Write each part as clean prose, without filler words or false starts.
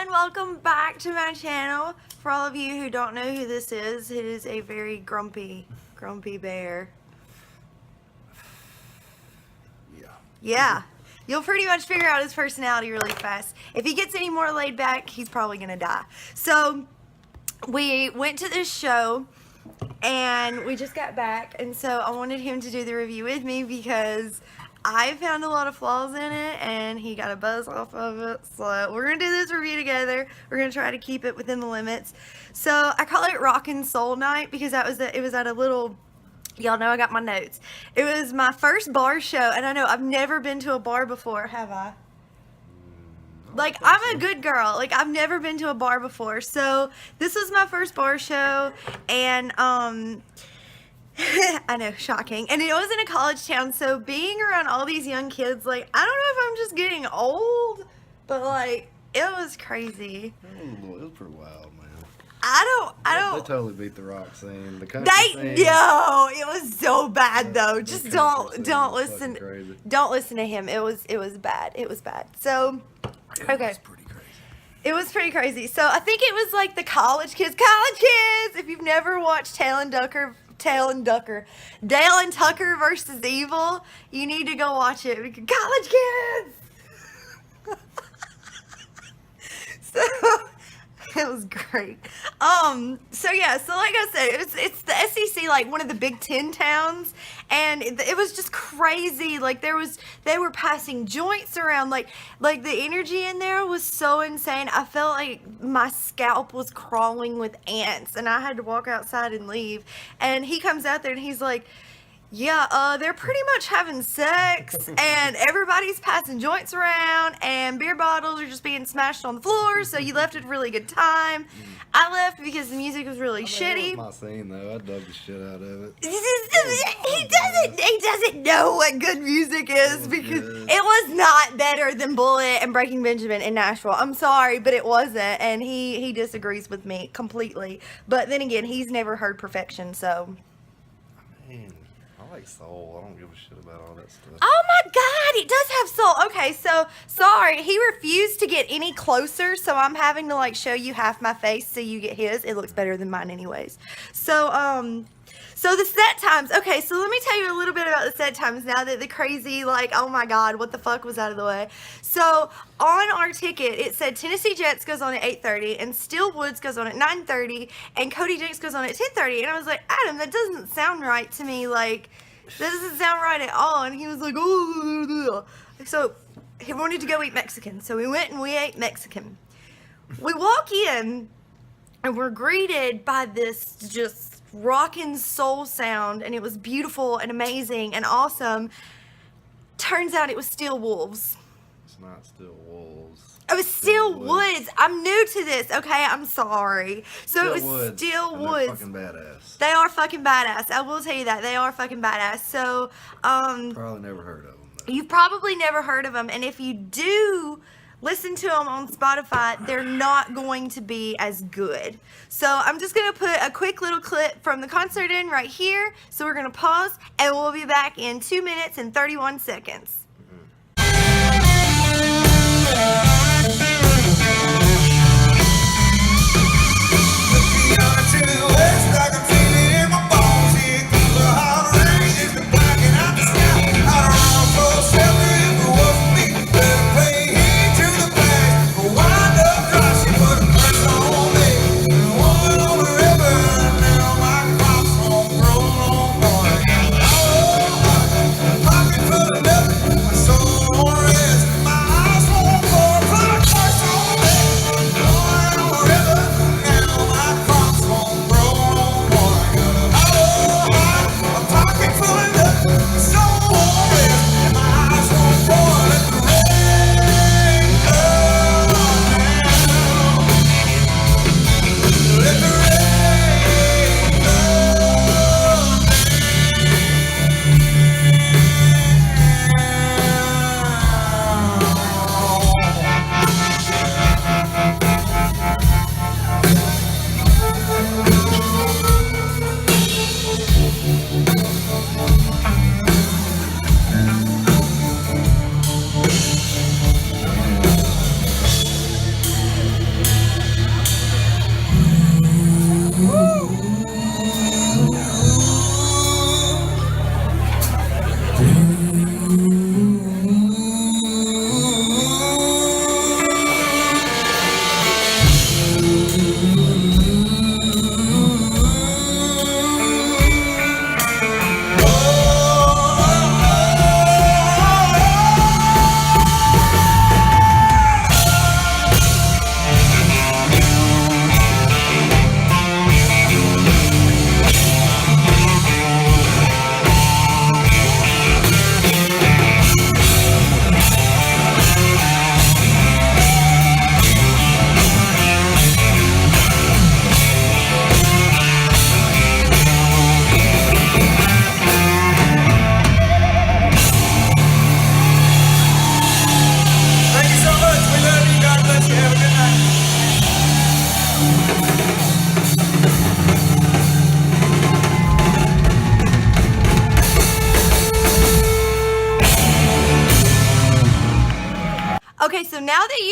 everyone, welcome back to my channel. For all of you who don't know who this is, it is a very grumpy bear. Yeah, you'll pretty much figure out his personality really fast. If he gets any more laid back, he's probably gonna die. So we went to this show and we just got back, and so I wanted him to do the review with me because I found a lot of flaws in it and he got a buzz off of it. So we're gonna do this review together. We're gonna try to keep it within the limits. So I call it Rockin' Soul Night because it was at a little, y'all know I got my notes. It was my first bar show, and I know I've never been to a bar before, have I? Like, I'm a good girl. Like, I've never been to a bar before. So this was my first bar show, and I know, shocking. And it was in a college town, so being around all these young kids, like, I don't know if I'm just getting old, but like, it was crazy. It was pretty wild, man. I don't. They totally beat the rock scene. The country scene. No, it was so bad though. The Just country scene don't was listen. fucking crazy. Don't listen to him. It was bad. It was bad. So, okay. It was pretty crazy. It was pretty crazy. So I think it was like the college kids. College kids! If you've never watched Dale and Tucker versus Evil, you need to go watch it. College kids! So it was great. So yeah, so like I said, it's the SEC, like one of the Big Ten towns, and it was just crazy. Like they were passing joints around, like the energy in there was so insane. I felt like my scalp was crawling with ants, and I had to walk outside and leave. And he comes out there and he's like, yeah, they're pretty much having sex, and everybody's passing joints around, and beer bottles are just being smashed on the floor, so you left at a really good time. I left because the music was really shitty. It was my scene, though. I dug the shit out of it. He doesn't know what good music is because it was not better than Bullet and Breaking Benjamin in Nashville. I'm sorry, but it wasn't, and he disagrees with me completely. But then again, he's never heard Perfection, so... Man, I like soul. I don't give a shit about all that stuff. Oh my God, it does have soul. Okay, so sorry, he refused to get any closer, so I'm having to like show you half my face so you get his. It looks better than mine anyways. So the set times. Okay, so let me tell you a little bit about the set times now that the crazy, like, oh my God, what the fuck was out of the way. So on our ticket, it said Tennessee Jets goes on at 8:30, and Steel Woods goes on at 9:30, and Cody Jinks goes on at 10:30. And I was like, Adam, that doesn't sound right to me. Like, that doesn't sound right at all. And he was like, oh. So he wanted to go eat Mexican. So we went and we ate Mexican. We walk in, and we're greeted by this just rockin' soul sound, and it was beautiful and amazing and awesome. Turns out it was Steel Wolves. It's not Steel Wolves. It was Steel Woods. I'm new to this, okay? I'm sorry. So it was Steel Woods. They're fucking badass. They are fucking badass. I will tell you that. They are fucking badass. So, Probably never heard of them, though. you've probably never heard of them, and if you do listen to them on Spotify, they're not going to be as good. So I'm just going to put a quick little clip from the concert in right here. So we're going to pause, and we'll be back in 2 minutes and 31 seconds.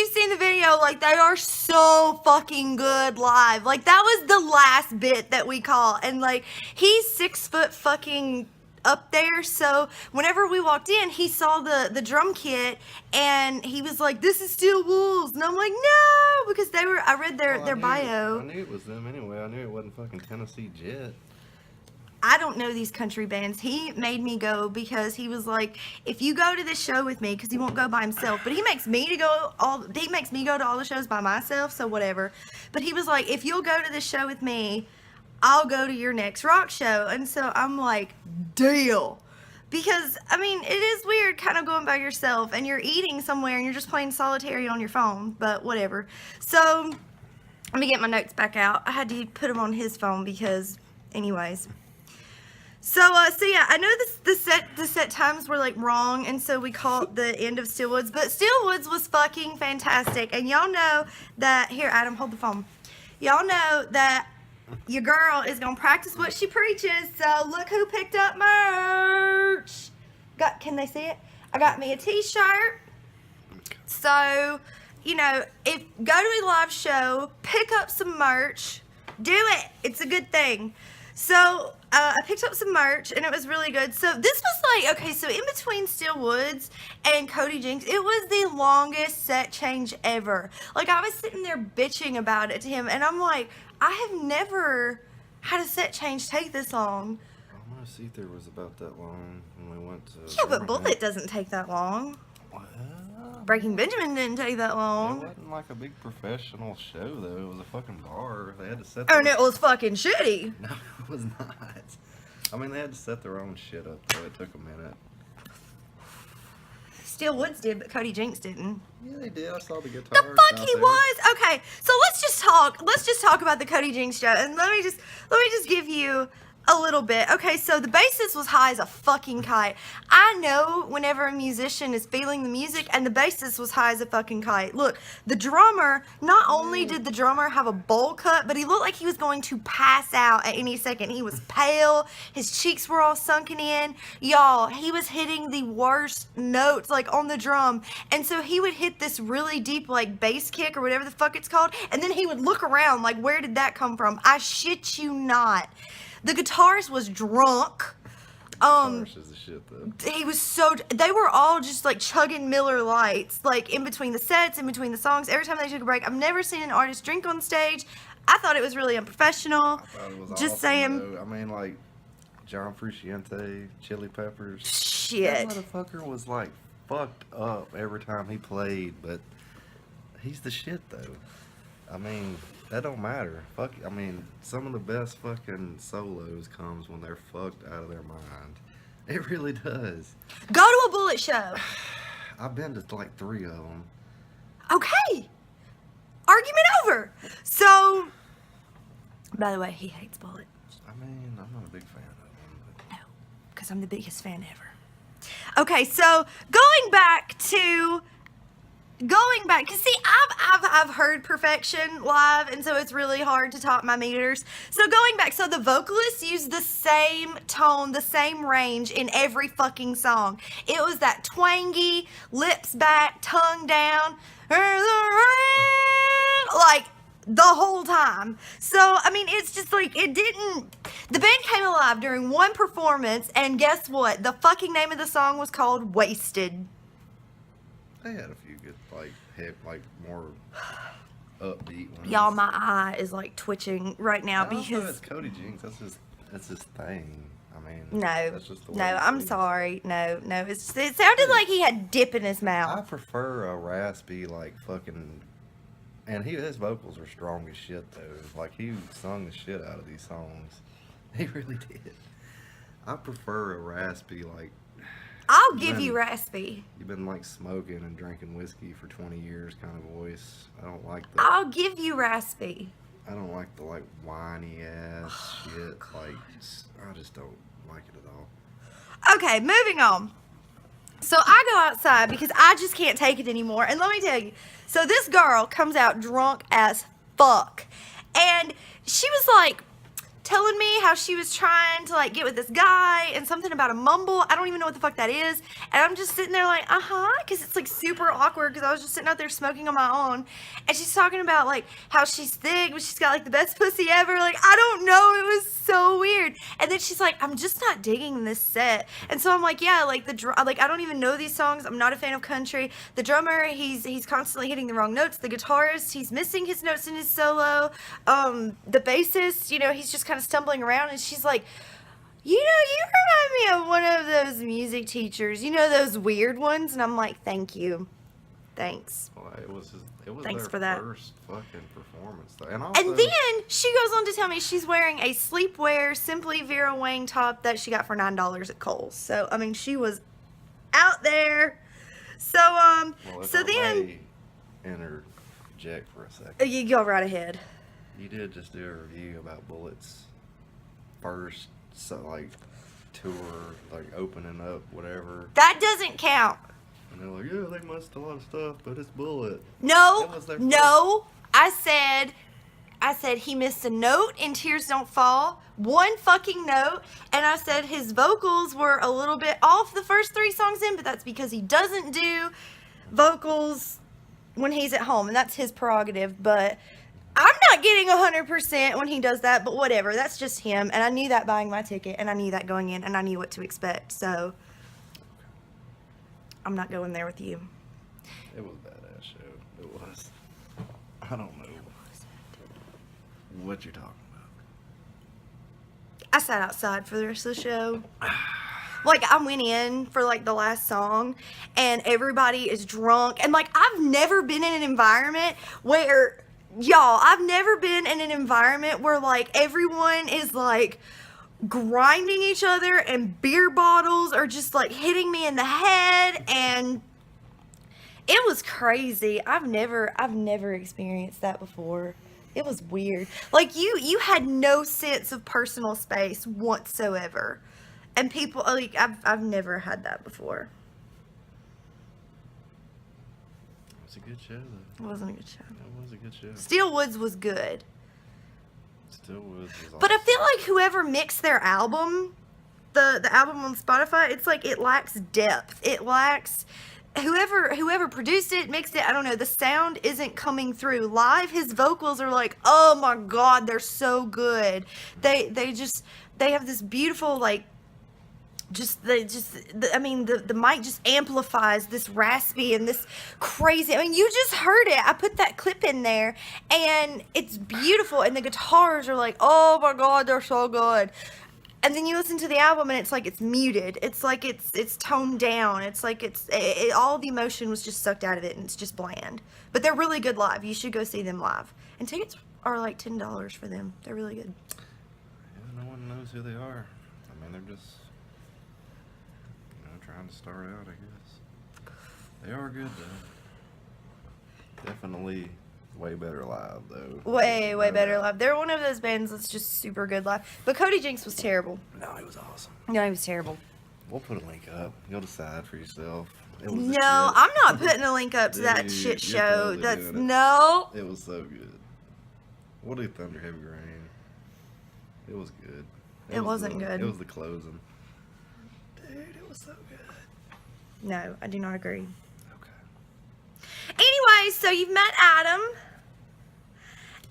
you've seen the video, like, they are so fucking good live. Like, that was the last bit that we caught. And, like, he's 6 foot fucking up there, so whenever we walked in, he saw the drum kit, and he was like, "This is Steel Wolves," and I'm like, "No," because I read their bio. I knew it was them anyway. I knew it wasn't fucking Tennessee Jet. I don't know these country bands. He made me go because he was like, "If you go to this show with me," because he won't go by himself, but he makes me go to all the shows by myself, so whatever. But he was like, "If you'll go to this show with me, I'll go to your next rock show." And so I'm like, deal. Because, I mean, it is weird kind of going by yourself and you're eating somewhere and you're just playing solitary on your phone, but whatever. So, let me get my notes back out. I had to put them on his phone because, anyways. So yeah, I know the set times were like wrong, and so we called the end of Steelwoods, but Steelwoods was fucking fantastic. And y'all know that, here, Adam, hold the phone. Y'all know that your girl is gonna practice what she preaches, so look who picked up merch. Can they see it? I got me a t-shirt. So, you know, go to a live show, pick up some merch, do it. It's a good thing. So, I picked up some merch, and it was really good. So, this was like, okay, so in between Steel Woods and Cody Jinks, it was the longest set change ever. Like, I was sitting there bitching about it to him, and I'm like, I have never had a set change take this long. My see-through was about that long when we went to... Yeah, but Bullet doesn't take that long. Well, Breaking Benjamin didn't take that it long. wasn't like a big professional show, though. It was a fucking bar. They had to set And it was fucking shitty. No, it was not. I mean, they had to set their own shit up, so it took a minute. Steel Woods did, but Cody Jinks didn't. Yeah, they did. I saw the guitars. The fuck out he there. was? Okay, so let's just talk about the Cody Jinks show, and let me just give you a little bit. Okay, so the bassist was high as a fucking kite. I know whenever a musician is feeling the music, and the bassist was high as a fucking kite. Look, the drummer, not only did the drummer have a bowl cut, but he looked like he was going to pass out at any second. He was pale, his cheeks were all sunken in. Y'all, he was hitting the worst notes, like, on the drum. And so he would hit this really deep, like, bass kick or whatever the fuck it's called, and then he would look around, like, where did that come from? I shit you not. The guitarist was drunk. Guitarist is the shit, though. He was they were all just like chugging Miller Lights, like in between the sets, in between the songs. Every time they took a break, I've never seen an artist drink on stage. I thought it was really unprofessional. I thought it was Just awesome, saying. though. I mean, like, John Frusciante, Chili Peppers. Shit. That motherfucker was, like, fucked up every time he played, but he's the shit, though. I mean, that don't matter. Fuck, I mean, some of the best fucking solos comes when they're fucked out of their mind. It really does. Go to a Bullet show. I've been to like 3 of them. Okay. Argument over. So, by the way, he hates Bullet. I mean, I'm not a big fan of them. But... No, because I'm the biggest fan ever. Okay, so going back, cause see, I've heard Perfection live, and so it's really hard to top my meters. So going back, so the vocalists used the same tone, the same range in every fucking song. It was that twangy, lips back, tongue down, like the whole time. So, I mean, it's just like, the band came alive during one performance, and guess what? The fucking name of the song was called Wasted. They had a few good, like, hip, like, more upbeat ones. Y'all, my eye is like twitching right now And also, because it's Cody Jinks. That's his thing. I mean, no, that's just the way he I'm sings. sorry, no, it sounded like he had dip in his I mouth. prefer a raspy, like, fucking, and his vocals are strong as shit, though. Like, he sung the shit out of these songs. He really did. I prefer a raspy, like, I'll give Man. you raspy. you've been, like, smoking and drinking whiskey for 20 years kind of voice. I don't like the, I'll give you raspy. I don't like the, like, whiny ass shit. Like, I just don't like it at all. Okay, moving on. So I go outside because I just can't take it anymore. And let me tell you, so this girl comes out drunk as fuck. And she was like, telling me how she was trying to like get with this guy and something about a mumble. I don't even know what the fuck that is. And I'm just sitting there like, because it's like super awkward because I was just sitting out there smoking on my own. And she's talking about like how she's thick, but she's got like the best pussy ever. Like, I don't know. It was so weird. And then she's like, I'm just not digging this set. And so I'm like, yeah, like I don't even know these songs. I'm not a fan of country. The drummer, he's constantly hitting the wrong notes. The guitarist, he's missing his notes in his solo. The bassist, you know, he's just kind of stumbling around. And she's like, you know, you remind me of one of those music teachers, you know, those weird ones. And I'm like, thank you. Thanks. Well, it was Thanks their for that. first fucking performance though. And also, And then she goes on to tell me she's wearing a sleepwear Simply Vera Wang top that she got for $9 at Kohl's. So, I mean, she was out there. So, well, if so I then, may interject for a second. you go right ahead. You did just do a review about Bullet's first, like, tour, like, opening up, whatever. That doesn't count. And they're like, yeah, they missed a lot of stuff, but it's Bullet. No, That was their no. I said he missed a note in Tears Don't Fall. One fucking note. And I said his vocals were a little bit off the first 3 songs in, but that's because he doesn't do vocals when he's at home, and that's his prerogative. But I'm not getting 100% when he does that, but whatever. That's just him. And I knew that buying my ticket, and I knew that going in, and I knew what to expect. So I'm not going there with you. It was a badass show. It was. I don't know what you're talking about. I sat outside for the rest of the show. Like, I went in for, like, the last song, and everybody is drunk. And, like, I've never been in an environment where, I've never been in an environment where, like, everyone is, like, grinding each other and beer bottles are just, like, hitting me in the head. And it was crazy. I've never experienced that before. It was weird. Like, you had no sense of personal space whatsoever. And people, like, I've never had that before. It was a good show, though. It wasn't a good show. It was a good show. Steel Woods was good. Still was But I awesome. feel like whoever mixed their album, the album on Spotify, it's like it lacks depth. It lacks... Whoever produced it, mixed it, I don't know, the sound isn't coming through. Live, his vocals are like, oh my God, they're so good. They have this beautiful, like, the mic just amplifies this raspy and this crazy. I mean, you just heard it. I put that clip in there, and it's beautiful. And the guitars are like, oh my God, they're so good. And then you listen to the album, and it's like it's muted. It's like it's toned down. It's like all the emotion was just sucked out of it, and it's just bland. But they're really good live. You should go see them live. And tickets are like $10 for them. They're really good. Yeah, no one knows who they are. I mean, they're just, trying to start out, I guess. They are good, though. Definitely way better live, though. Way No better doubt. live. They're one of those bands that's just super good live. But Cody Jinks was terrible. No, it was awesome. No, he was terrible. We'll put a link up. You'll decide for yourself. It was the No, shit. I'm not putting a link up to that Dude, shit you're show. totally That's doing it. no. It was so good. We'll do Thunder Heavy Rain. It was good. It wasn't good. It was the closing. Dude, it was so good. No, I do not agree. Okay. Anyway, so you've met Adam,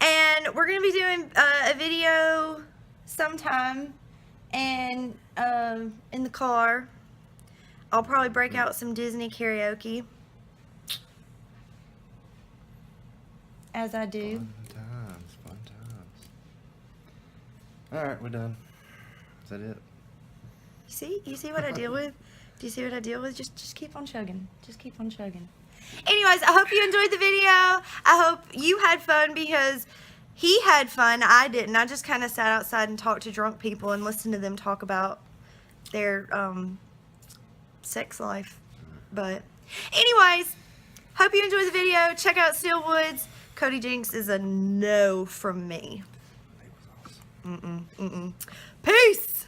and we're gonna be doing a video sometime, and in the car, I'll probably break out some Disney karaoke, as I do. Fun times. All right, we're done. Is that it? You see what I deal with? Do you see what I deal with? Just keep on chugging. Just keep on chugging. Anyways, I hope you enjoyed the video. I hope you had fun because he had fun. I didn't. I just kind of sat outside and talked to drunk people and listened to them talk about their sex life. But anyways, hope you enjoyed the video. Check out Steel Woods. Cody Jinks is a no from me. It was awesome. Peace.